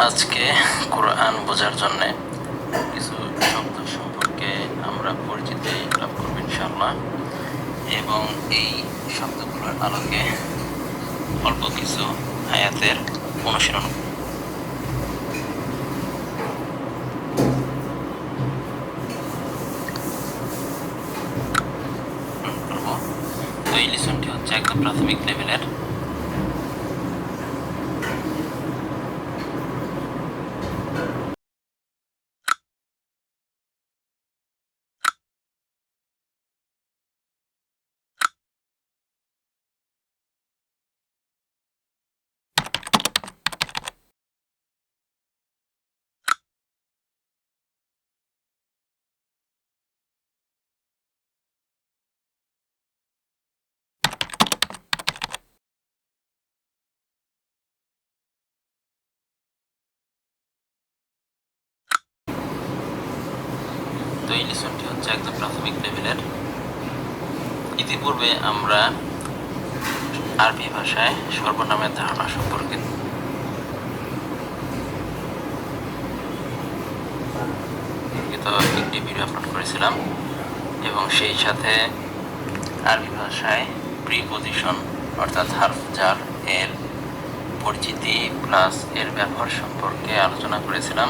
আজকে কোরআন বোঝার জন্য কিছু শব্দ সম্পর্কে আমরা পরিচিতি লাভ করব ইনশাআল্লাহ, এবং এই শব্দগুলোর আলোকে অল্প কিছু আয়াতের অনুশীলন করব। তো এই লিসনটি হচ্ছে একদম প্রাথমিক লেভেলের। তো এই লিসনটি হচ্ছে একদম প্রাথমিক লেভেলের। ইতিপূর্বে আমরা আরবি ভাষায় সর্বনামের ধারণা সম্পর্কে একটি ভিডিও আপলোড করেছিলাম, এবং সেই সাথে আরবি ভাষায় প্রিপজিশন অর্থাৎ হারফ জার এর পরিচিতি প্লাস এর ব্যবহার সম্পর্কে আলোচনা করেছিলাম।